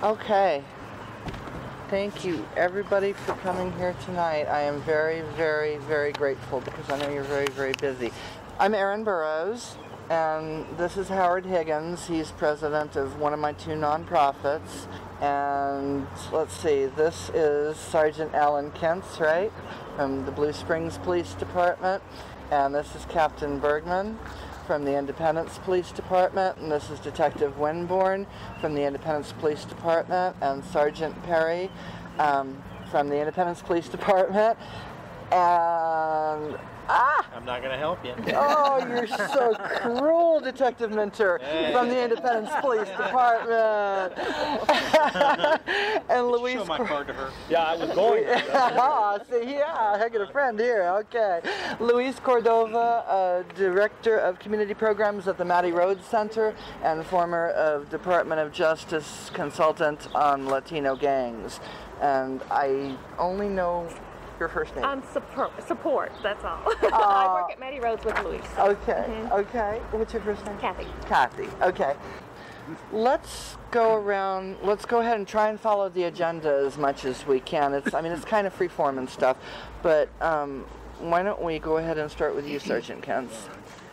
Okay. Thank you, everybody, for coming here tonight. I am very, very, very grateful because I know you're very, very busy. I'm Erin Burrows, and this is Howard Higgins. He's president of one of my two nonprofits. And let's see, this is Sergeant Alan Kentz, right, from the Blue Springs Police Department. And this is Captain Bergman from the Independence Police Department, and this is Detective Winborn from the Independence Police Department, and Sergeant Perry from the Independence Police Department, and I'm not going to help you. Oh, you're so cruel, Detective Minter from the Independence Police Department. And Luis. Show my card to her. Yeah, I was going. See, yeah, I got a friend here. Okay, Luis Cordova, Director of Community Programs at the Mattie Rhodes Center, and former Department of Justice consultant on Latino gangs. And I only know your first name? Support, that's all. I work at Mattie Rhodes with Luis. Okay, okay. What's your first name? Kathy. Kathy, okay. Let's go around, let's go ahead and try and follow the agenda as much as we can. It's kind of free form and stuff, but why don't we go ahead and start with you, Sergeant Kentz.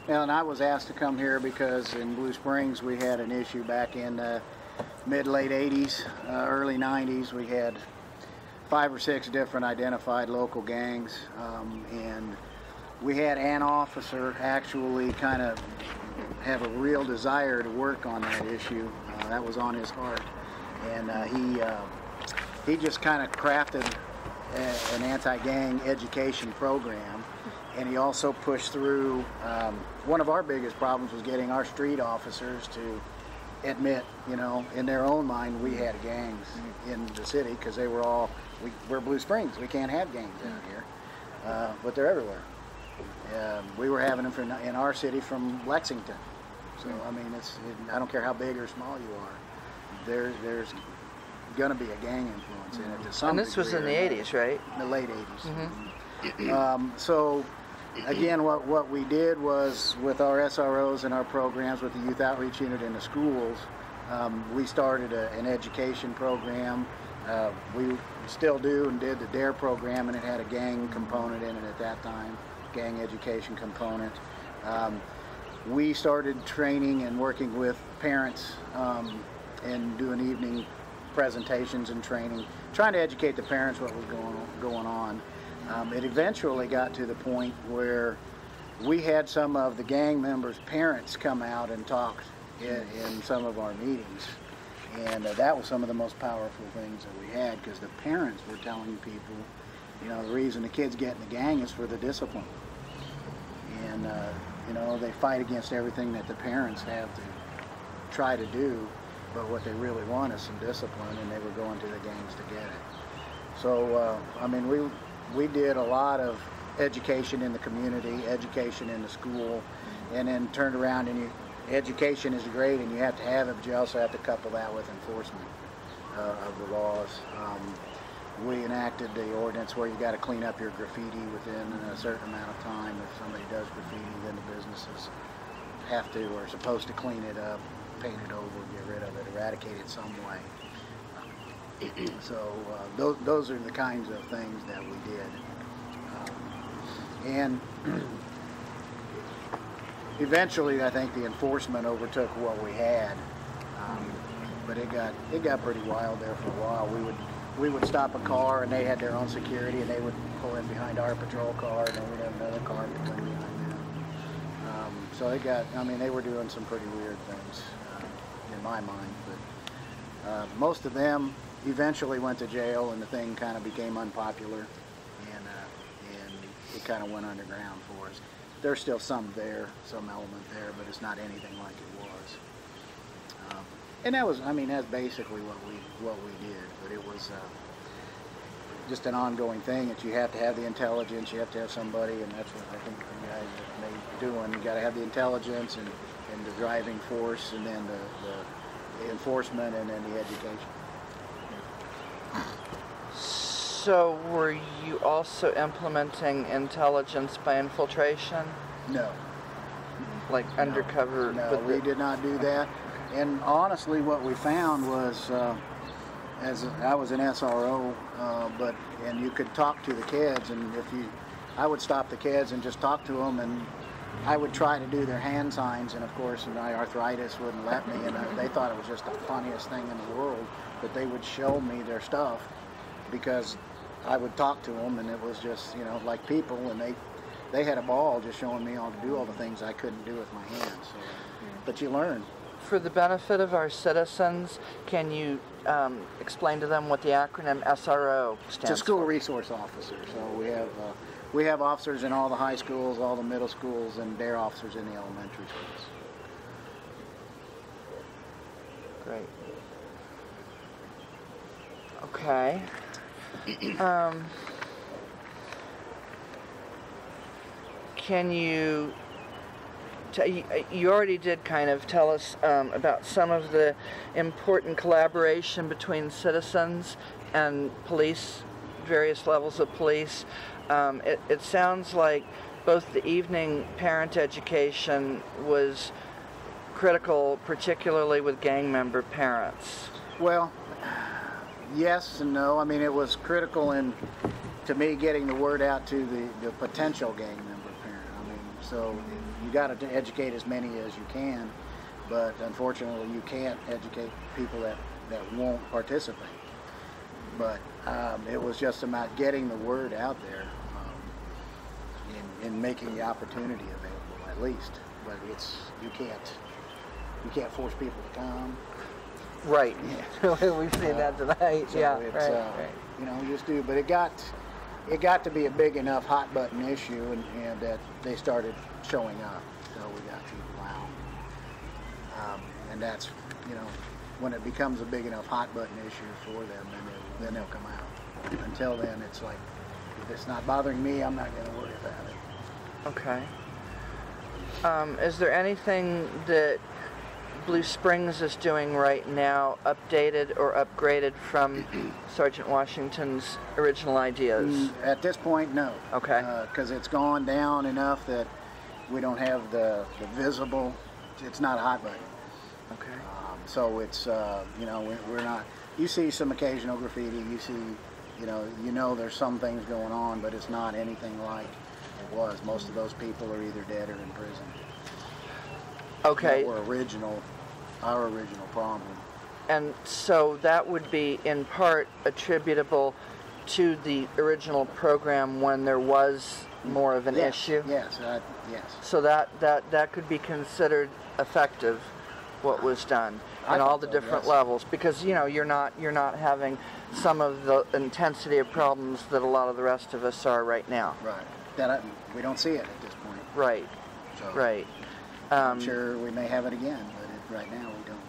Well, and I was asked to come here because in Blue Springs we had an issue back in mid-late 80s, early 90s. We had 5 or 6 different identified local gangs, and we had an officer actually kind of have a real desire to work on that issue. That was on his heart, and he just kind of crafted an anti-gang education program, and he also pushed through one of our biggest problems was getting our street officers to admit, you know, in their own mind we had gangs in the city because they were all, we're Blue Springs, we can't have gangs out here, but they're everywhere. We were having them in our city from Lexington, so I mean, I don't care how big or small you are, there's going to be a gang influence in it to some degree. And this was in the 80s, right? In the late 80s. So again, what we did was with our SROs and our programs with the Youth Outreach Unit in the schools, we started an education program. We still do and did the DARE program, and it had a gang component in it at that time, gang education component. We started training and working with parents and doing evening presentations and training, trying to educate the parents what was going on. It eventually got to the point where we had some of the gang members' parents come out and talk in some of our meetings. And that was some of the most powerful things that we had, because the parents were telling people, you know, the reason the kids get in the gang is for the discipline. And, you know, they fight against everything that the parents have to try to do, but what they really want is some discipline, and they were going to the gangs to get it. So, I mean, we did a lot of education in the community, education in the school, and then turned around and education is great and you have to have it, but you also have to couple that with enforcement of the laws. We enacted the ordinance where you got to clean up your graffiti within a certain amount of time. If somebody does graffiti, then the businesses have to or are supposed to clean it up, paint it over, get rid of it, eradicate it some way. So those are the kinds of things that we did. And eventually, I think the enforcement overtook what we had, but it got pretty wild there for a while. We would stop a car, and they had their own security, and they would pull in behind our patrol car, and then we'd have another car pull in behind them. So it got, I mean, they were doing some pretty weird things in my mind. But most of them eventually went to jail, and the thing kind of became unpopular, and it kind of went underground for us. There's still some there, some element there, but it's not anything like it was. And that was, I mean, that's basically what we did. But it was just an ongoing thing that you have to have the intelligence, you have to have somebody, and that's what I think you guys are doing. You got to have the intelligence and the driving force, and then the enforcement, and then the education. So were you also implementing intelligence by infiltration? No. Like undercover? No, we did not do that. And honestly, what we found was as I was an SRO, and you could talk to the kids, and I would stop the kids and just talk to them, and I would try to do their hand signs, and of course my arthritis wouldn't let me, and they thought it was just the funniest thing in the world that they would show me their stuff, because I would talk to them, and it was just, like people, and they had a ball just showing me how to do all the things I couldn't do with my hands. So, but you learn. For the benefit of our citizens, can you explain to them what the acronym SRO stands for? It's a school resource officer. So we have officers in all the high schools, all the middle schools, and their officers in the elementary schools. Great. Okay. Can you already did kind of tell us about some of the important collaboration between citizens and police, various levels of police. It sounds like both the evening parent education was critical, particularly with gang member parents. Well, yes and no. I mean, it was critical to me getting the word out to the potential gang member parent. I mean, so you got to educate as many as you can, but unfortunately you can't educate people that won't participate. But it was just about getting the word out there and making the opportunity available, at least. But you can't force people to come. Right. We've seen that tonight. So yeah. it's, right. You just do. But it got to be a big enough hot button issue, and that they started showing up. So we got juvenile, and that's when it becomes a big enough hot button issue for them, then they'll come out. Until then, it's like, if it's not bothering me, I'm not going to worry about it. Okay. Is there anything that Blue Springs is doing right now, updated or upgraded from Sergeant Washington's original ideas? At this point, no. Okay. Because it's gone down enough that we don't have the visible, it's not a hot button. Okay. So it's, we're not, you see some occasional graffiti, you see, there's some things going on, but it's not anything like it was. Most of those people are either dead or in prison. Okay. That were our original problem. And so that would be in part attributable to the original program when there was more of an issue? Yes, yes. So that could be considered effective, what was done in all the different levels, because you're not having some of the intensity of problems that a lot of the rest of us are right now. Right. We don't see it at this point. Right. So Right. I'm sure we may have it again, but right now we don't.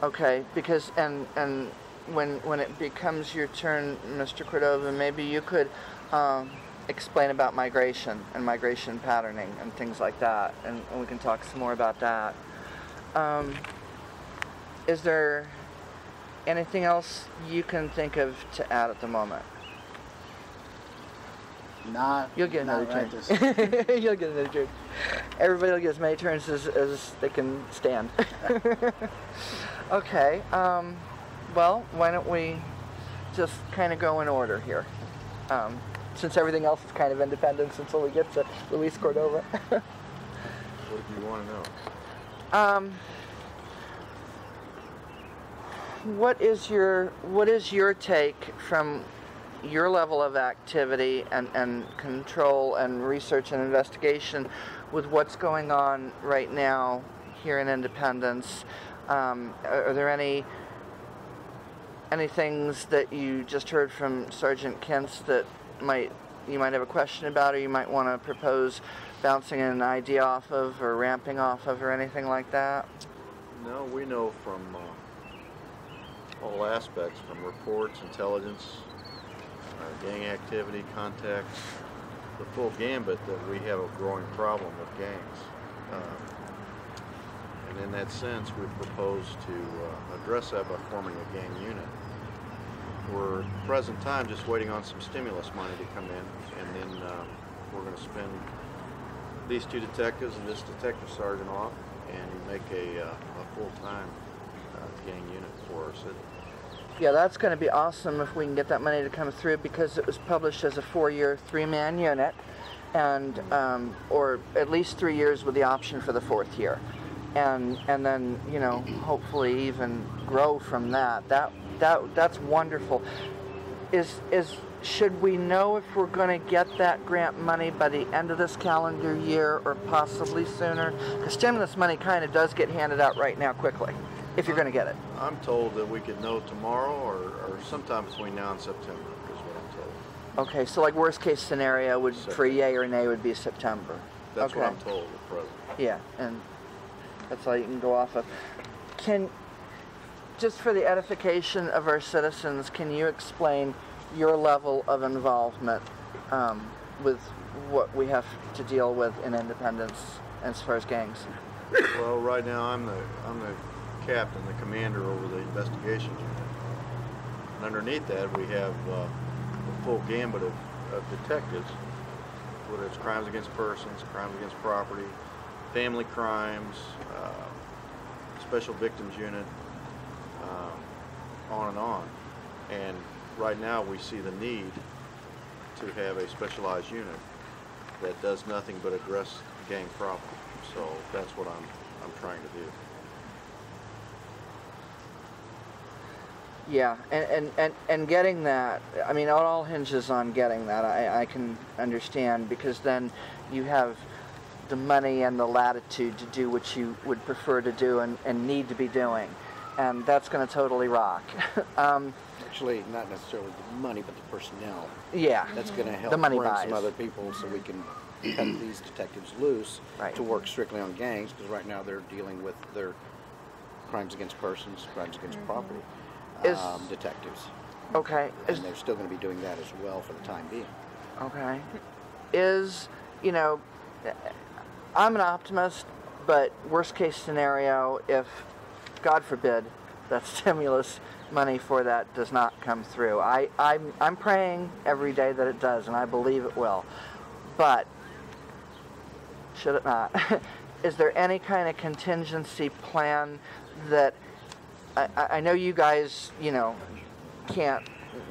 Okay, because and when it becomes your turn, Mr. Cordova, maybe you could explain about migration and migration patterning and things like that, and we can talk some more about that. Is there anything else you can think of to add at the moment? You'll get another turn. You'll get another turn. Everybody will get as many turns as they can stand. Okay. Well, why don't we just kind of go in order here, since everything else is kind of independent until we get to Luis Cordova. What do you want to know? What is your take from your level of activity and control and research and investigation with what's going on right now here in Independence? Are there any things that you just heard from Sergeant Kintz that you might have a question about, or you might want to propose bouncing an idea off of or ramping off of, or anything like that? No, we know from all aspects, from reports, intelligence, gang activity, contacts, the full gambit, that we have a growing problem with gangs. And in that sense, we propose to address that by forming a gang unit. We're at the present time just waiting on some stimulus money to come in, and then we're going to spend these two detectives and this detective sergeant off and make a full-time gang unit for our city. Yeah, that's going to be awesome if we can get that money to come through, because it was published as a 4-year, 3-man unit, and or at least 3 years with the option for the 4th year, and then, you know, hopefully even grow from that. That's wonderful. Should we know if we're going to get that grant money by the end of this calendar year or possibly sooner? Because stimulus money kind of does get handed out right now quickly, if you're going to get it. I'm told that we could know tomorrow or sometime between now and September is what I'm told. Okay, so like worst case scenario would, for yay or nay, would be September. That's okay. what I'm told at present. Yeah, and that's all you can go off of. Just for the edification of our citizens, can you explain your level of involvement with what we have to deal with in Independence as far as gangs? Well, right now I'm the captain, the commander over the investigations unit. And underneath that we have the full gambit of detectives, whether it's crimes against persons, crimes against property, family crimes, special victims unit, on and on. And right now we see the need to have a specialized unit that does nothing but address gang problem. So that's what I'm trying to do. Yeah, and getting that, I mean, it all hinges on getting that. I can understand, because then you have the money and the latitude to do what you would prefer to do and need to be doing. And that's going to totally rock. Actually, not necessarily the money, but the personnel. Yeah. That's going to help the money bring buys. some other people so we can cut these detectives loose right. to work strictly on gangs, because right now they're dealing with their crimes against persons, crimes against property detectives. Okay. And they're still going to be doing that as well for the time being. Okay. You know, I'm an optimist, but worst case scenario, if, God forbid, that stimulus money for that does not come through. I'm praying every day that it does, and I believe it will. But should it not? Is there any kind of contingency plan that I know you guys, you know, can't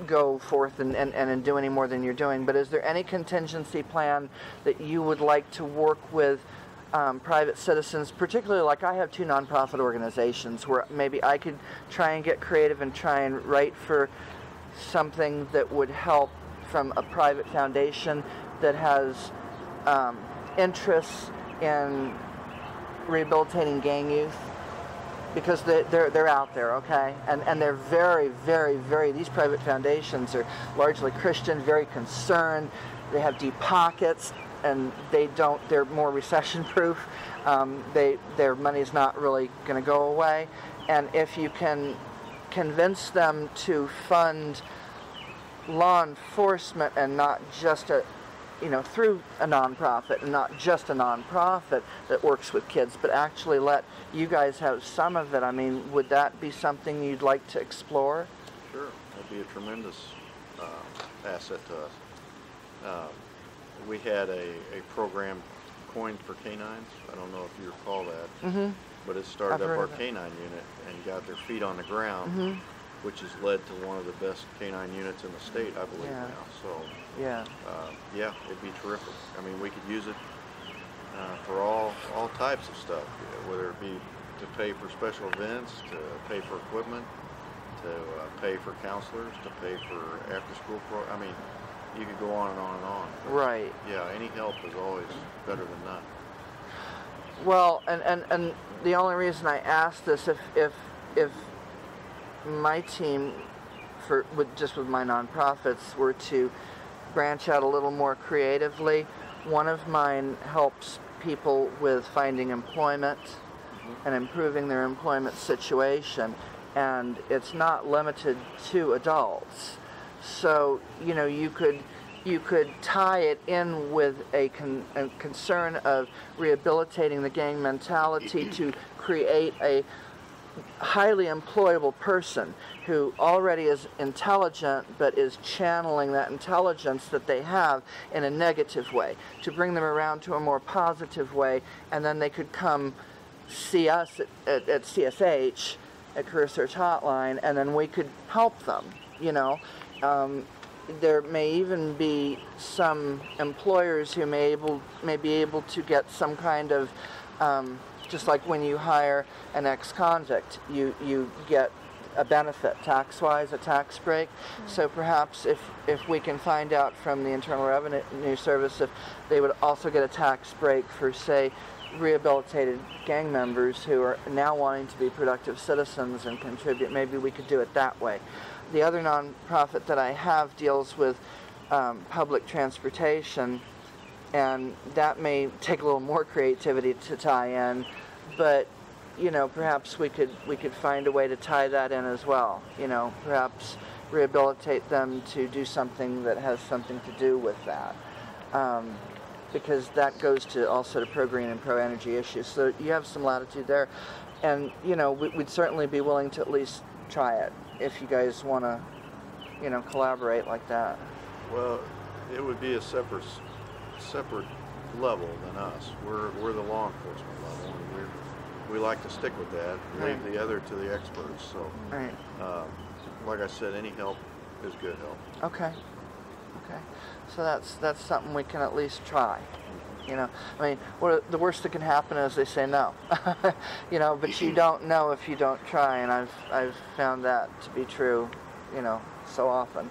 go forth and do any more than you're doing, but is there any contingency plan that you would like to work with private citizens, particularly like I have 2 nonprofit organizations, where maybe I could try and get creative and try and write for something that would help from a private foundation that has interests in rehabilitating gang youth? Because they're out there, okay? And they're very, very, very, these private foundations are largely Christian, very concerned. They have deep pockets, and they're more recession proof. Their money's not really going to go away. And if you can convince them to fund law enforcement and not just through a nonprofit, and not just a nonprofit that works with kids, but actually let you guys have some of it. I mean, would that be something you'd like to explore? Sure, that'd be a tremendous asset to us. We had a program coined for canines. I don't know if you recall that, but it started up our canine unit and got their feet on the ground, which has led to one of the best canine units in the state, I believe now. So yeah, it'd be terrific. I mean, we could use it for all types of stuff, whether it be to pay for special events, to pay for equipment, to pay for counselors, to pay for after-school I mean, you could go on and on and on. But right. Yeah, any help is always better than none. Well, and the only reason I asked this, if my team, with my nonprofits, were to branch out a little more creatively, one of mine helps people with finding employment and improving their employment situation, and it's not limited to adults. So, you know, you could tie it in with a concern of rehabilitating the gang mentality to create a highly employable person who already is intelligent but is channeling that intelligence that they have in a negative way to bring them around to a more positive way, and then they could come see us at CSH at Career Search Hotline, and then we could help them, you know. There may even be some employers who may be able to get some kind of, just like when you hire an ex-convict, you get a benefit tax-wise, a tax break. So perhaps if we can find out from the Internal Revenue Service if they would also get a tax break for, say, rehabilitated gang members who are now wanting to be productive citizens and contribute, maybe we could do it that way. The other nonprofit that I have deals with public transportation, and that may take a little more creativity to tie in, but you know, perhaps we could find a way to tie that in as well. You know, perhaps rehabilitate them to do something that has something to do with that, because that goes to also to pro-green and pro-energy issues. So you have some latitude there, and you know, we'd certainly be willing to at least try it if you guys want to, you know, collaborate like that. Well, it would be a separate level than us. We're the law enforcement level, and we like to stick with that. Leave the other to the experts. So, Right. Like I said, any help is good help. Okay. Okay. So that's something we can at least try. You know, I mean, the worst that can happen is they say no. You know, but you don't know if you don't try, and I've found that to be true, you know, so often.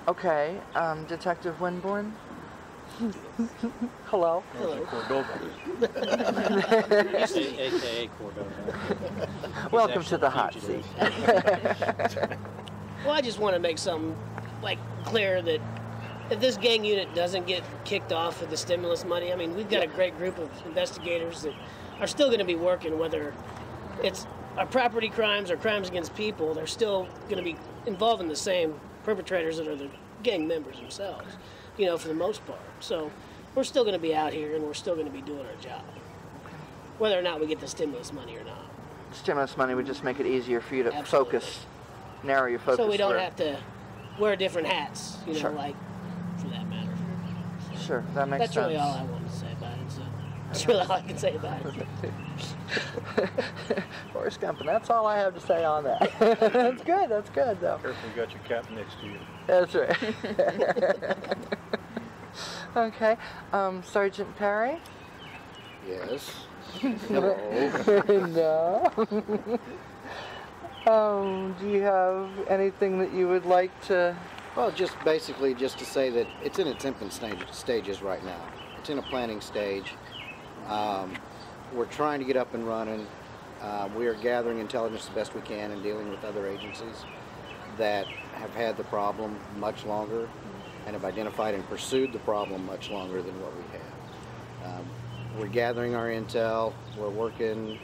Okay, Detective Winborn. Hello. AKA Cordova. Welcome to the hot seat. Well, I just want to make something clear that if this gang unit doesn't get kicked off with the stimulus money, I mean, we've got a great group of investigators that are still going to be working, whether it's our property crimes or crimes against people. They're still going to be involving the same perpetrators that are the gang members themselves, you know, for the most part. So we're still going to be out here and we're still going to be doing our job, whether or not we get the stimulus money or not. Stimulus money would just make it easier for you to Absolutely. narrow your focus. So we don't where- have to wear different hats, you know, Sure. for that matter. Sure, that makes That's sense. really all I wanted to say about it. So that's really all I can say about it. Forrest Gump, and that's all I have to say on that. That's good. That's good, though. Careful, you got your cap next to you. That's right. Okay, Sergeant Perry. Yes. No. Do you have anything that you would like to? Well, just basically just to say that it's in its infant stages right now. It's in a planning stage. We're trying to get up and running. We are gathering intelligence the best we can and dealing with other agencies that have had the problem much longer and have identified and pursued the problem much longer than what we have. We're gathering our intel. We're working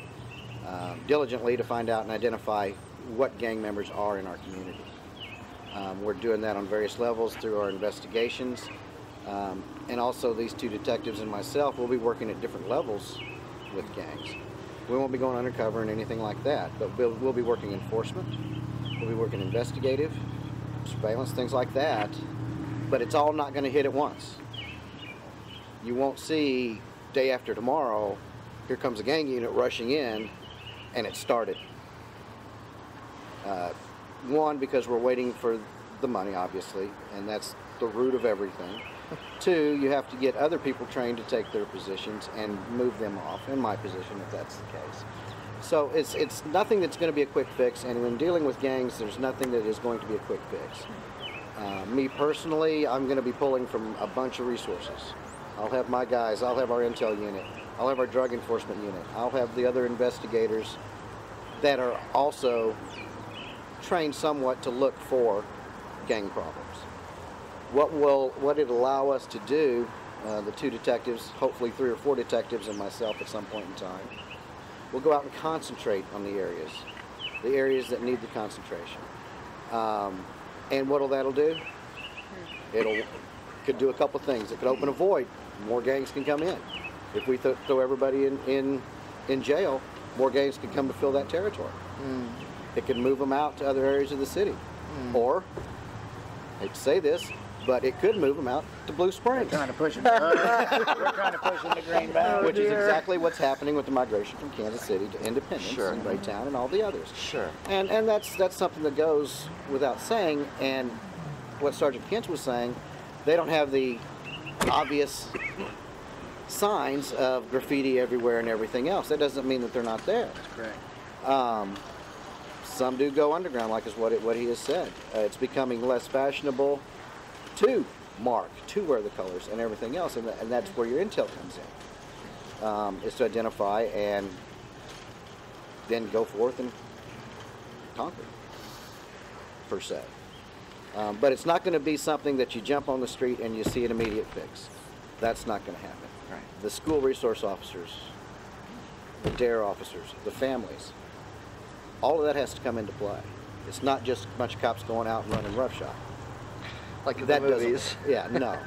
diligently to find out and identify what gang members are in our community. We're doing that on various levels through our investigations. And also these two detectives and myself will be working at different levels with gangs. We won't be going undercover and anything like that, but we'll be working enforcement. We'll be working investigative, surveillance, things like that. But it's all not going to hit at once. You won't see day after tomorrow, here comes a gang unit rushing in, and it started. One, because we're waiting for the money, obviously, and that's the root of everything. Two, you have to get other people trained to take their positions and move them off, in my position, if that's the case. So it's nothing that's going to be a quick fix, and when dealing with gangs, there's nothing that is going to be a quick fix. Me personally, I'm going to be pulling from a bunch of resources. I'll have my guys, I'll have our intel unit, I'll have our drug enforcement unit, I'll have the other investigators that are also trained somewhat to look for gang problems. What it'll allow us to do, the two detectives, hopefully 3 or 4 detectives and myself at some point in time, we'll go out and concentrate on the areas that need the concentration. And what'll that'll do? Could do a couple things. It could open a void. More gangs can come in. If we throw everybody in jail, more gangs can come to fill that territory. It can move them out to other areas of the city. Or, I hate to say this, but it could move them out to Blue We're Springs, trying to push them. We're trying to push them to Green Valley. which is exactly what's happening with the migration from Kansas City to Independence Sure. and Raytown and all the others. Sure. And that's something that goes without saying. And what Sergeant Kent was saying, they don't have the obvious signs of graffiti everywhere and everything else. That doesn't mean that they're not there. Correct. Some do go underground, like is what he has said. It's becoming less fashionable to mark, to wear the colors and everything else, and that's where your intel comes in. Is to identify and then go forth and conquer, per se. But it's not going to be something that you jump on the street and you see an immediate fix. That's not going to happen. Right. The school resource officers, the DARE officers, the families, all of that has to come into play. It's not just a bunch of cops going out and running roughshod. Like in That the doesn't- movies. Yeah, no.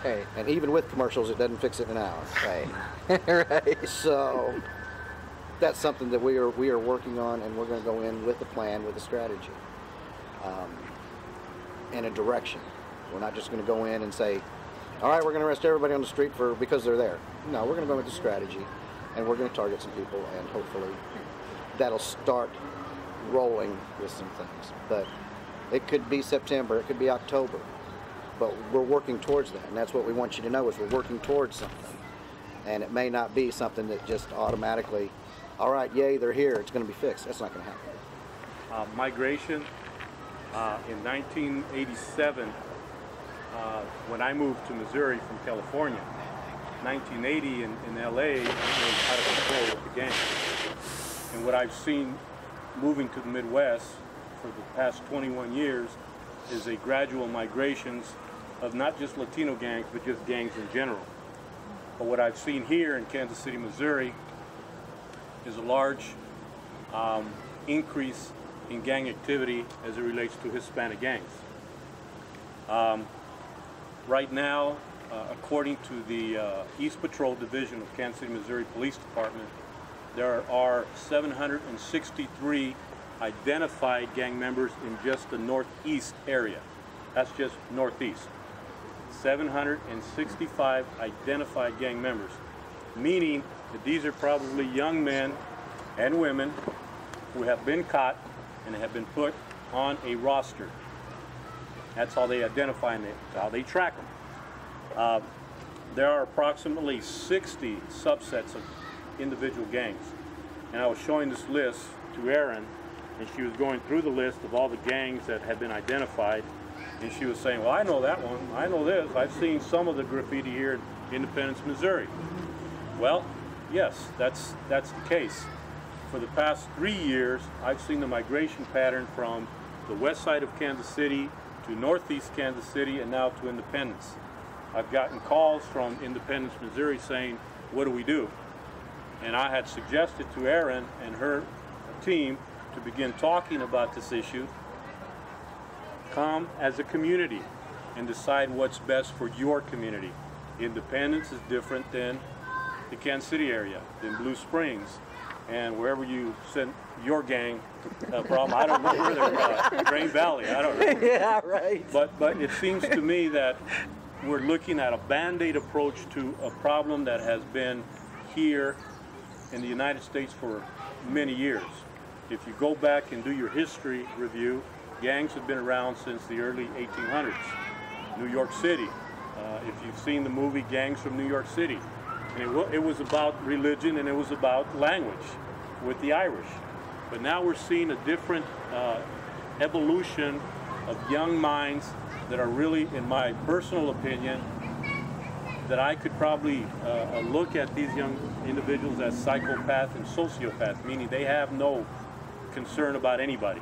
Right. And even with commercials, it doesn't fix it in an hour. Right. Right. So that's something that we are working on, and we're going to go in with a plan, with a strategy, and a direction. We're not just going to go in and say, all right, we're going to arrest everybody on the street because they're there. No, we're going to go with a strategy, and we're going to target some people, and hopefully that'll start rolling with some things. But it could be September, it could be October, but we're working towards that, and that's what we want you to know, is we're working towards something. And it may not be something that just automatically, all right, yay, they're here, it's going to be fixed. That's not going to happen. Migration in 1987, when I moved to Missouri from California. 1980 in LA, it was out of control with the gangs. And what I've seen moving to the Midwest for the past 21 years is a gradual migrations of not just Latino gangs, but just gangs in general. But what I've seen here in Kansas City, Missouri, is a large increase in gang activity as it relates to Hispanic gangs. Right now, according to the East Patrol Division of Kansas City, Missouri Police Department, there are 763 identified gang members in just the Northeast area. That's just Northeast. 765 identified gang members, meaning that these are probably young men and women who have been caught and have been put on a roster. That's how they identify them, how they track them. There are approximately 60 subsets of individual gangs. And I was showing this list to Erin, and she was going through the list of all the gangs that had been identified, and she was saying, well, I know that one, I know this, I've seen some of the graffiti here in Independence, Missouri. Well, yes, that's the case. For the past 3 years, I've seen the migration pattern from the west side of Kansas City to northeast Kansas City and now to Independence. I've gotten calls from Independence, Missouri saying, what do we do? And I had suggested to Erin and her team to begin talking about this issue. Come as a community and decide what's best for your community. Independence is different than the Kansas City area, than Blue Springs, and wherever you send your gang problem. I don't know where they're Green Valley, I don't know. Yeah, right. But it seems to me that we're looking at a Band-Aid approach to a problem that has been here in the United States for many years. If you go back and do your history review, gangs have been around since the early 1800s. New York City, if you've seen the movie Gangs from New York City, and it was about religion and it was about language with the Irish. But now we're seeing a different evolution of young minds that are really, in my personal opinion, that I could probably look at these young individuals as psychopath and sociopath, meaning they have no concern about anybody.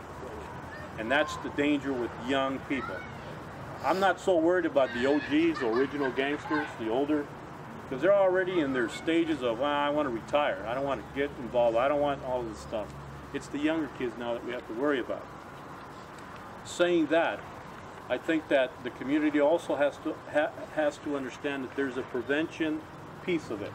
And that's the danger with young people. I'm not so worried about the OGs, the original gangsters, the older, because they're already in their stages of, well, I want to retire, I don't want to get involved, I don't want all of this stuff. It's the younger kids now that we have to worry about. Saying that, I think that the community also has to understand that there's a prevention piece of it.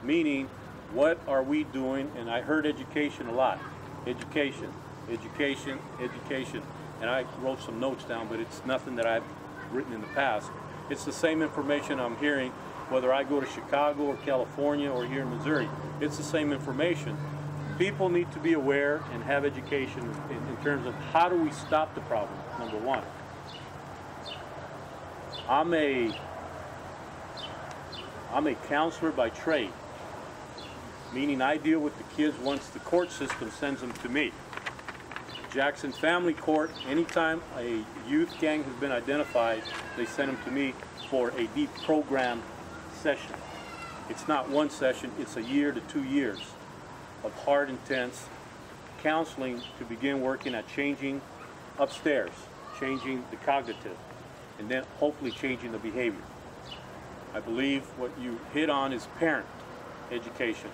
Meaning, what are we doing? And I heard education a lot. Education, education, education. And I wrote some notes down, but it's nothing that I've written in the past. It's the same information I'm hearing whether I go to Chicago or California or here in Missouri. It's the same information. People need to be aware and have education in terms of how do we stop the problem, number one. I'm a counselor by trade, meaning I deal with the kids once the court system sends them to me. Jackson Family Court, anytime a youth gang has been identified, they send them to me for a deprogrammed session. It's not one session, it's a year to 2 years of hard, intense counseling to begin working at changing upstairs, changing the cognitive, and then hopefully changing the behavior. I believe what you hit on is parent education.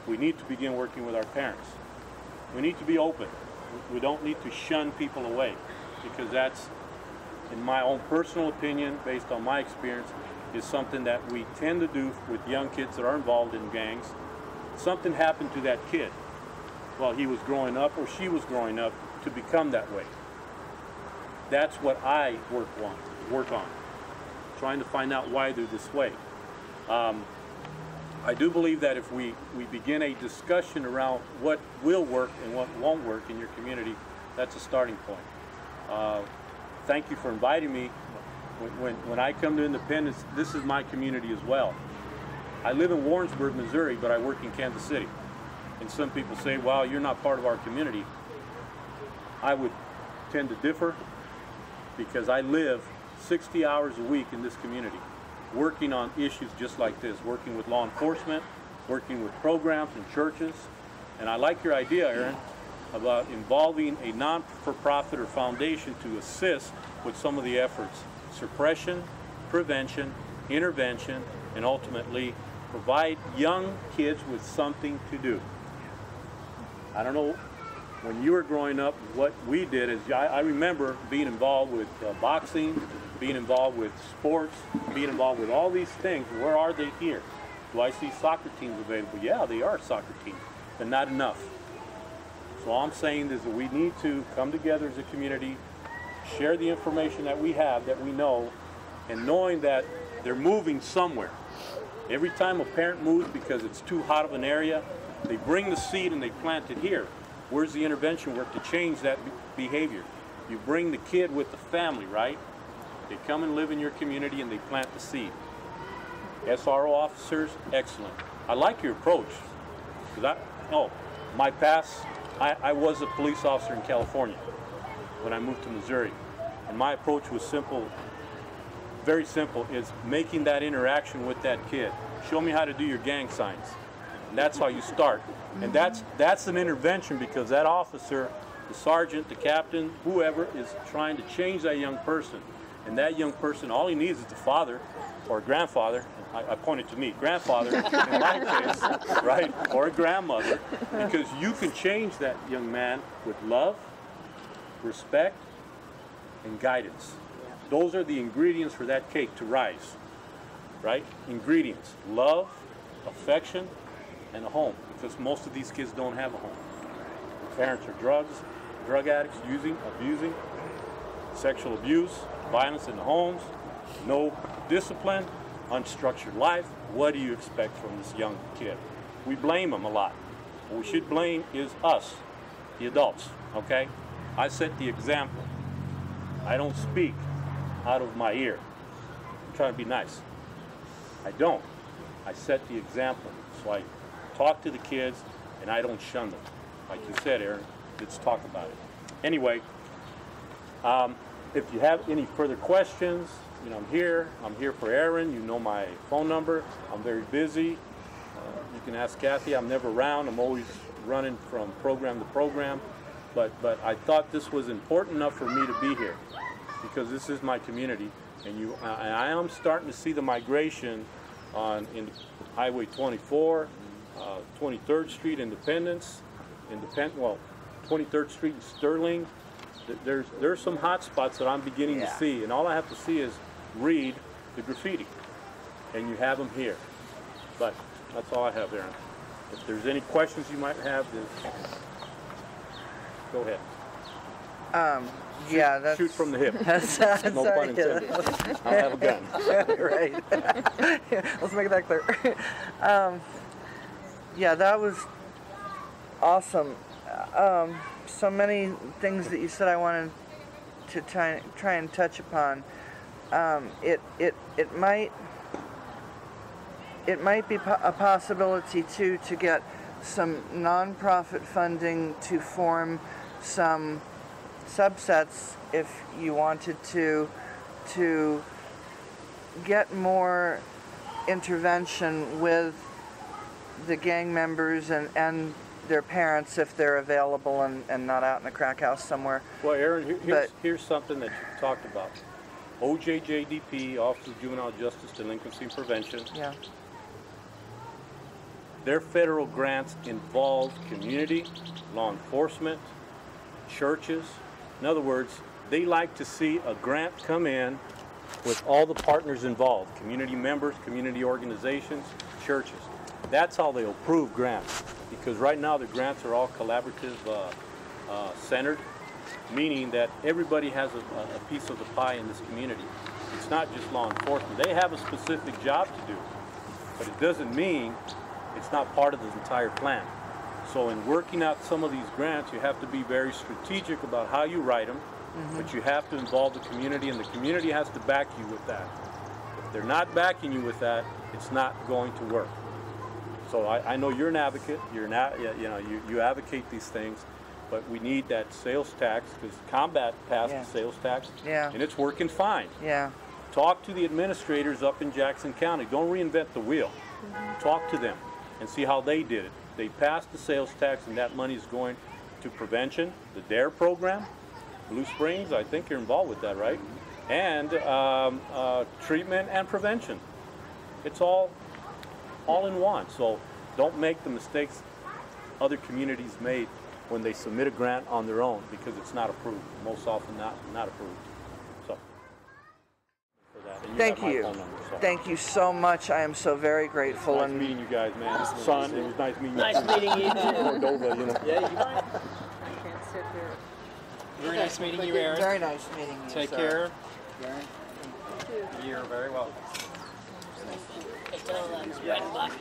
We need to begin working with our parents. We need to be open. We don't need to shun people away, because that's, in my own personal opinion, based on my experience, is something that we tend to do with young kids that are involved in gangs. Something happened to that kid while he was growing up or she was growing up to become that way. That's what I work on, trying to find out why they're this way. I do believe that if we begin a discussion around what will work and what won't work in your community, that's a starting point. Thank you for inviting me. When I come to Independence, this is my community as well. I live in Warrensburg, Missouri, but I work in Kansas City. And some people say, well, you're not part of our community. I would tend to differ, because I live 60 hours a week in this community, working on issues just like this, working with law enforcement, working with programs and churches. And I like your idea, Aaron, about involving a non-for-profit or foundation to assist with some of the efforts. Suppression, prevention, intervention, and ultimately provide young kids with something to do. I don't know, when you were growing up, what we did is, I remember being involved with boxing, being involved with sports, being involved with all these things. Where are they here? Do I see soccer teams available? Yeah, they are soccer teams, but not enough. So all I'm saying is that we need to come together as a community, share the information that we have, that we know, and knowing that they're moving somewhere. Every time a parent moves because it's too hot of an area, they bring the seed and they plant it here. Where's the intervention work to change that behavior? You bring the kid with the family, right? They come and live in your community and they plant the seed. SRO officers, excellent. I like your approach. My past, I was a police officer in California when I moved to Missouri. And my approach was simple, very simple, is making that interaction with that kid. Show me how to do your gang signs. And that's how you start. And that's an intervention, because that officer, the sergeant, the captain, whoever, is trying to change that young person. And that young person, all he needs is the father or a grandfather. I pointed to me, grandfather in my case, right? Or a grandmother, because you can change that young man with love, respect, and guidance. Those are the ingredients for that cake to rise, right? Ingredients: love, affection, and a home, because most of these kids don't have a home. Parents are drug addicts, using, abusing, sexual abuse, violence in the homes, no discipline, unstructured life. What do you expect from this young kid? We blame them a lot. What we should blame is us, the adults, okay? I set the example. I don't speak out of my ear. I'm trying to be nice. I don't. I set the example. So I talk to the kids and I don't shun them. Like you said, Aaron, let's talk about it. Anyway, if you have any further questions, I'm here. I'm here for Aaron. You know my phone number. I'm very busy. You can ask Kathy. I'm never around. I'm always running from program to program. But I thought this was important enough for me to be here, because this is my community, and I am starting to see the migration in Highway 24, 23rd Street, Independence, 23rd Street in Sterling. There's some hot spots that I'm beginning to see, and all I have to see is read the graffiti, and you have them here. But that's all I have, Aaron. If there's any questions you might have, then go ahead. Yeah, that's shoot from the hip. That's No pun intended. I have a gun. Right. Let's make that clear. Yeah, that was awesome. So many things that you said I wanted to try and touch upon. It might be a possibility too to get some nonprofit funding to form some subsets if you wanted to get more intervention with the gang members and their parents if they're available and not out in a crack house somewhere. Well, Aaron, here's something that you talked about. OJJDP, Office of Juvenile Justice Delinquency and Prevention. Yeah. Their federal grants involve community, law enforcement, churches. In other words, they like to see a grant come in with all the partners involved, community members, community organizations, churches. That's how they approve grants, because right now the grants are all collaborative centered, meaning that everybody has a piece of the pie in this community. It's not just law enforcement. They have a specific job to do, but it doesn't mean it's not part of the entire plan. So in working out some of these grants, you have to be very strategic about how you write them, but you have to involve the community, and the community has to back you with that. If they're not backing you with that, it's not going to work. So I know you're an advocate. You advocate these things, but we need that sales tax, because Combat passed the sales tax, and it's working fine. Yeah. Talk to the administrators up in Jackson County. Don't reinvent the wheel. Talk to them and see how they did it. They passed the sales tax, and that money is going to prevention, the DARE program, Blue Springs, I think you're involved with that, right? And treatment and prevention. It's all in one. So don't make the mistakes other communities made when they submit a grant on their own, because it's not approved. Most often not approved. So for that. And Thank have my you. phone number, so. Thank you so much. I am so very grateful. Nice meeting you guys, man. Son, it was nice meeting you. Nice meeting you too. Cordova, you know. Yeah, you might. Very nice meeting you, Aaron. Very nice meeting you. Take sir. care. You're very welcome. It's all right. It's right in the box.